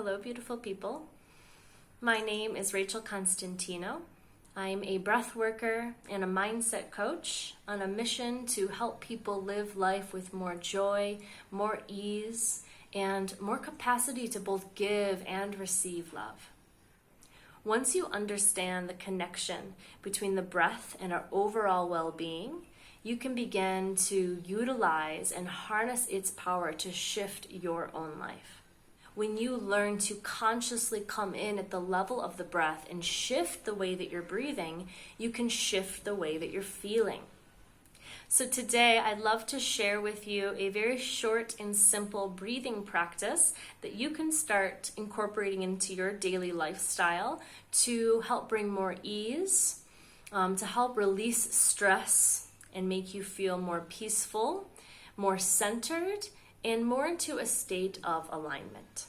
Hello, beautiful people. My name is Rachel Constantino. I'm a breath worker and a mindset coach on a mission to help people live life with more joy, more ease, and more capacity to both give and receive love. Once you understand the connection between the breath and our overall well-being, you can begin to utilize and harness its power to shift your own life. When you learn to consciously come in at the level of the breath and shift the way that you're breathing, you can shift the way that you're feeling. So today, I'd love to share with you a very short and simple breathing practice that you can start incorporating into your daily lifestyle to help bring more ease, to help release stress and make you feel more peaceful, more centered, and more into a state of alignment.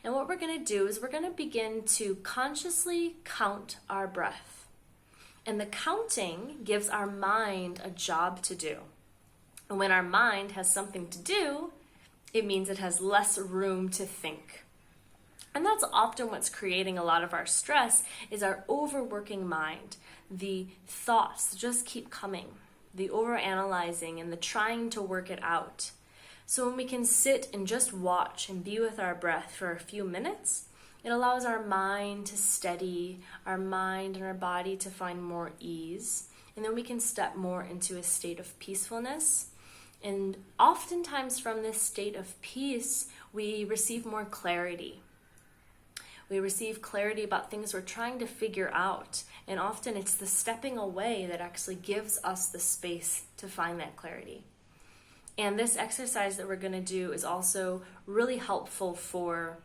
And what we're going to do is we're going to begin to consciously count our breath. And the counting gives our mind a job to do. And when our mind has something to do, it means it has less room to think. And that's often what's creating a lot of our stress is our overworking mind. The thoughts just keep coming, the overanalyzing and the trying to work it out. So when we can sit and just watch and be with our breath for a few minutes, it allows our mind to steady, our mind and our body to find more ease, and then we can step more into a state of peacefulness. And oftentimes from this state of peace, we receive more clarity. We receive clarity about things we're trying to figure out, and often it's the stepping away that actually gives us the space to find that clarity. And this exercise that we're going to do is also really helpful for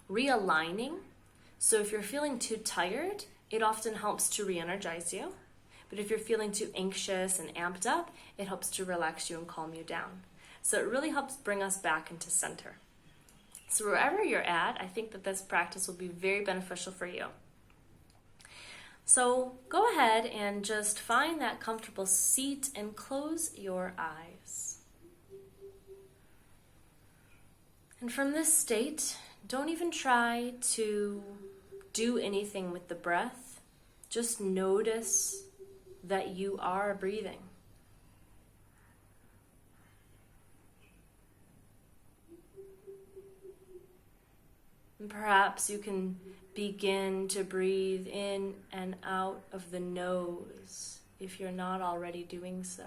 realigning. So if you're feeling too tired, it often helps to re-energize you. But if you're feeling too anxious and amped up, it helps to relax you and calm you down. So it really helps bring us back into center. So wherever you're at, I think that this practice will be very beneficial for you. So go ahead and just find that comfortable seat and close your eyes. And from this state, don't even try to do anything with the breath. Just notice that you are breathing. And perhaps you can begin to breathe in and out of the nose if you're not already doing so.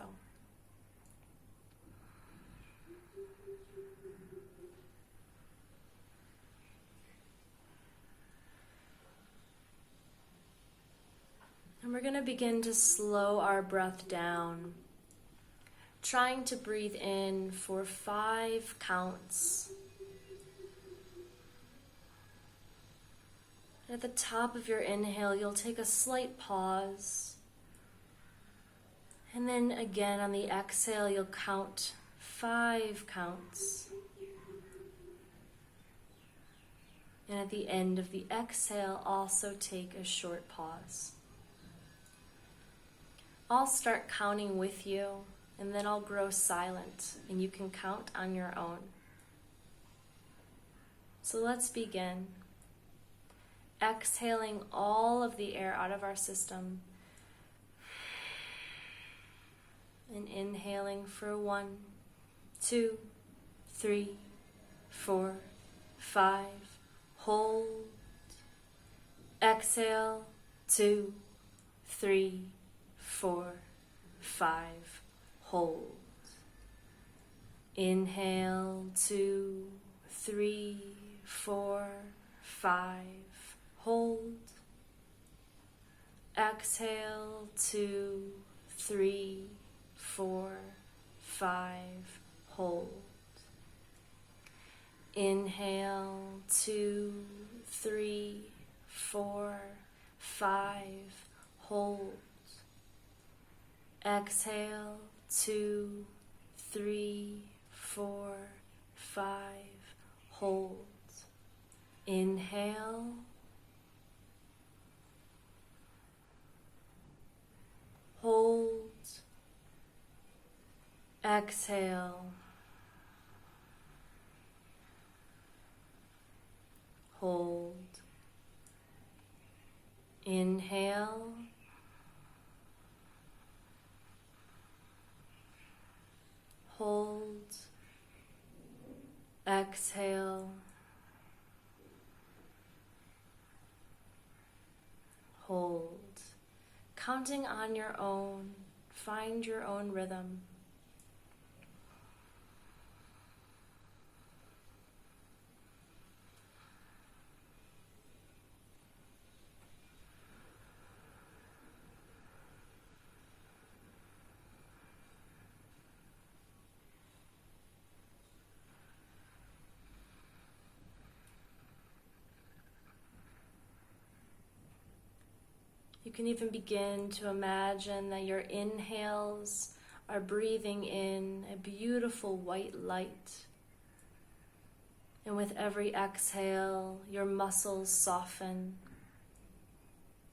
And we're going to begin to slow our breath down, trying to breathe in for 5 counts. At the top of your inhale, you'll take a slight pause. And then again on the exhale, you'll count 5 counts. And at the end of the exhale, also take a short pause. I'll start counting with you, and then I'll grow silent, and you can count on your own. So let's begin. Exhaling all of the air out of our system. And inhaling for 1, 2, 3, 4, 5. Hold. Exhale. 2, 3, 4, 5. Hold. Inhale. 2, 3, 4, 5. Hold. Exhale. 2, 3, 4, 5. Hold. Inhale. 2, 3, 4, 5. Hold. Exhale. 2, 3, 4, 5. Hold. Inhale. Hold. Exhale. hold. Inhale. Hold. Exhale. Hold. Counting on your own. Find your own rhythm. You can even begin to imagine that your inhales are breathing in a beautiful white light. And with every exhale, your muscles soften.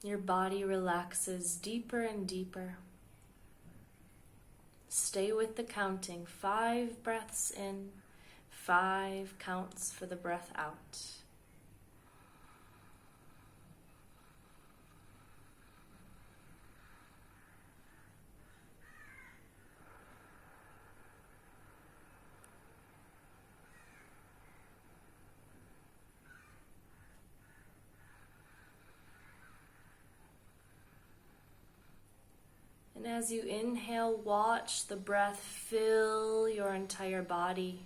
Your body relaxes deeper and deeper. Stay with the counting. 5 breaths in, 5 counts for the breath out. And as you inhale, watch the breath fill your entire body.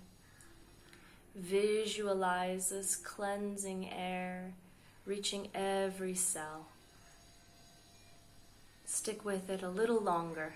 Visualize this cleansing air reaching every cell. Stick with it a little longer.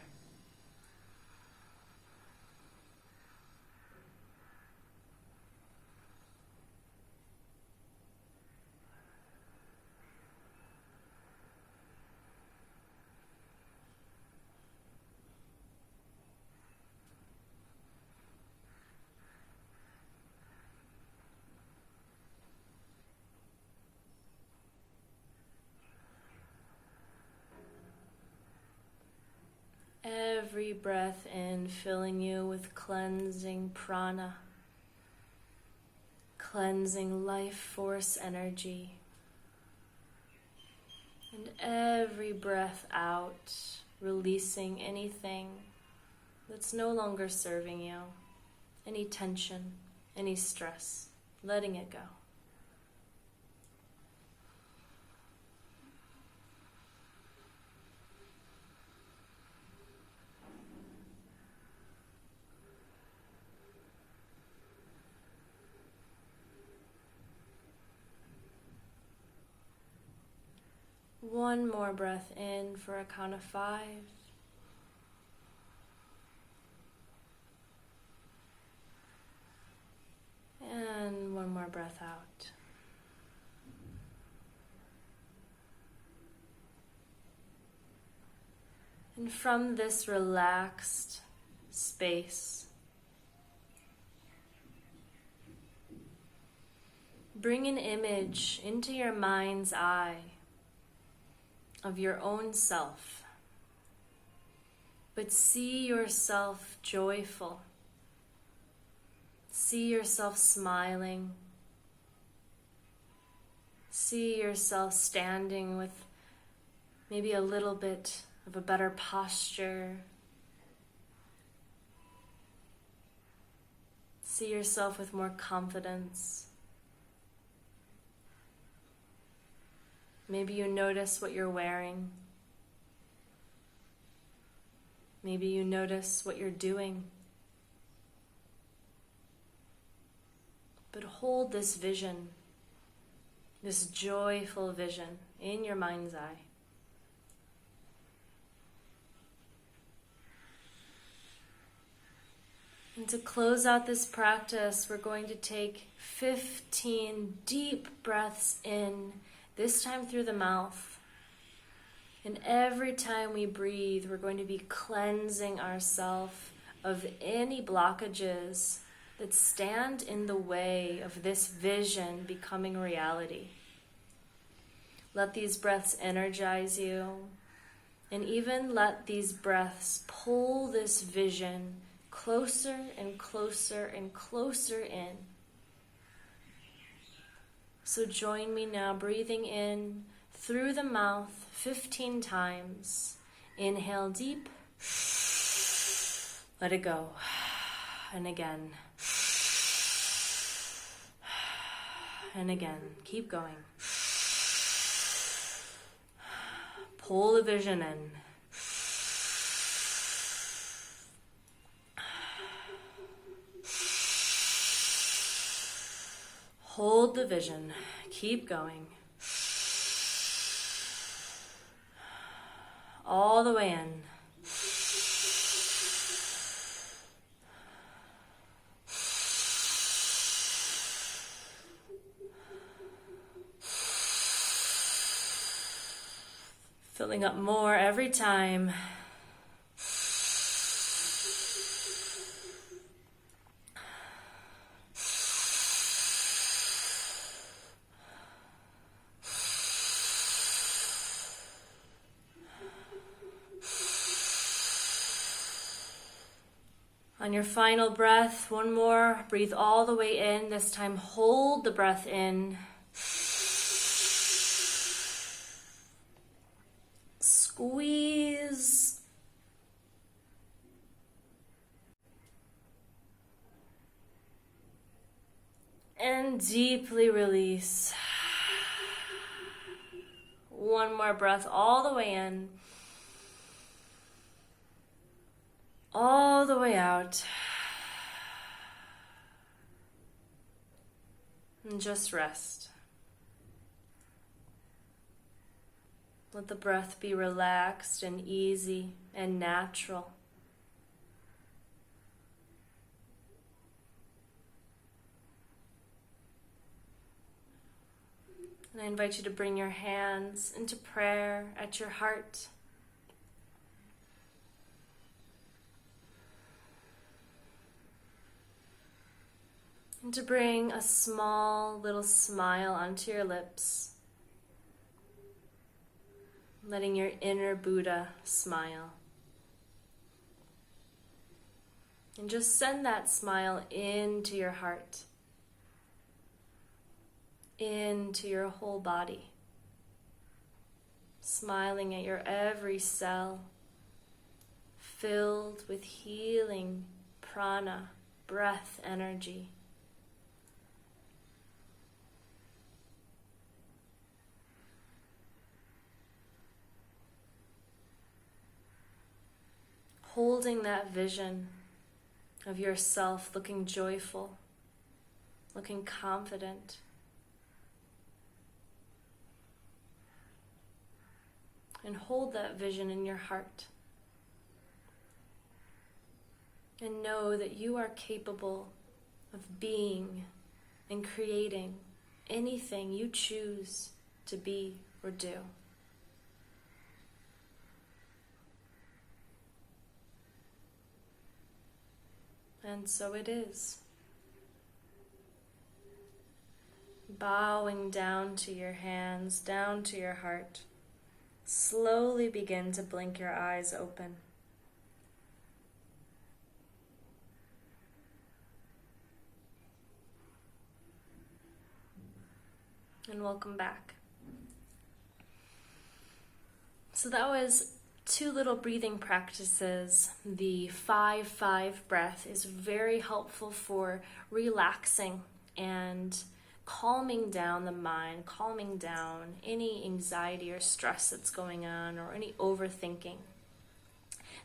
Every breath in filling you with cleansing prana, cleansing life force energy. And every breath out, releasing anything that's no longer serving you, any tension, any stress, letting it go. One more breath in for a count of 5. And one more breath out. And from this relaxed space, bring an image into your mind's eye of your own self, but see yourself joyful. See yourself smiling. See yourself standing with maybe a little bit of a better posture. See yourself with more confidence. Maybe you notice what you're wearing. Maybe you notice what you're doing. But hold this vision, this joyful vision in your mind's eye. And to close out this practice, we're going to take 15 deep breaths in, this time through the mouth. And every time we breathe, we're going to be cleansing ourselves of any blockages that stand in the way of this vision becoming reality. Let these breaths energize you, and even let these breaths pull this vision closer and closer and closer in. So join me now, breathing in through the mouth 15 times. Inhale deep. Let it go. And again. And again. Keep going. Pull the vision in. Hold the vision. Keep going. All the way in. Filling up more every time. On your final breath, one more, breathe all the way in. This time, hold the breath in. Squeeze. And deeply release. One more breath all the way in. All the way out. And just rest. Let the breath be relaxed and easy and natural. And I invite you to bring your hands into prayer at your heart. And to bring a small little smile onto your lips. Letting your inner Buddha smile. And just send that smile into your heart. Into your whole body. Smiling at your every cell. Filled with healing prana, breath energy. Holding that vision of yourself looking joyful, looking confident. And hold that vision in your heart. And know that you are capable of being and creating anything you choose to be or do. And so it is. Bowing down to your hands, down to your heart. Slowly begin to blink your eyes open. And welcome back. So that was 2 little breathing practices. The 5-5 breath is very helpful for relaxing and calming down the mind, calming down any anxiety or stress that's going on or any overthinking.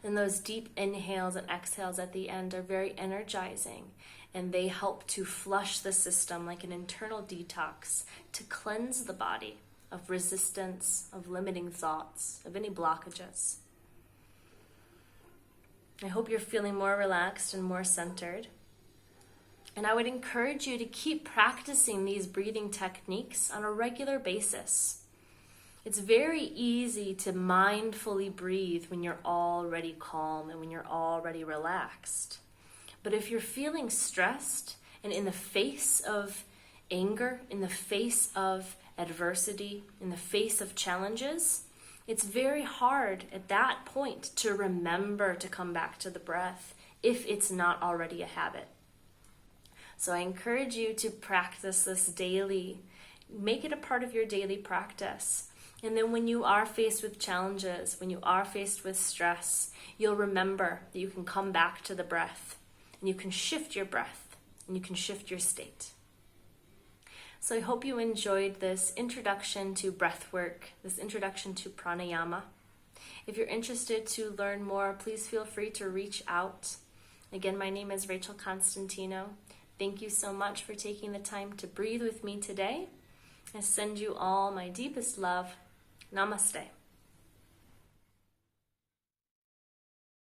And those deep inhales and exhales at the end are very energizing, and they help to flush the system like an internal detox to cleanse the body of resistance, of limiting thoughts, of any blockages. I hope you're feeling more relaxed and more centered. And I would encourage you to keep practicing these breathing techniques on a regular basis. It's very easy to mindfully breathe when you're already calm and when you're already relaxed. But if you're feeling stressed and in the face of anger, in the face of adversity, in the face of challenges, it's very hard at that point to remember to come back to the breath if it's not already a habit. So I encourage you to practice this daily. Make it a part of your daily practice. And then when you are faced with challenges, when you are faced with stress, you'll remember that you can come back to the breath, and you can shift your breath, and you can shift your state. So I hope you enjoyed this introduction to breathwork, this introduction to pranayama. If you're interested to learn more, please feel free to reach out. Again, my name is Rachel Constantino. Thank you so much for taking the time to breathe with me today. I send you all my deepest love. Namaste.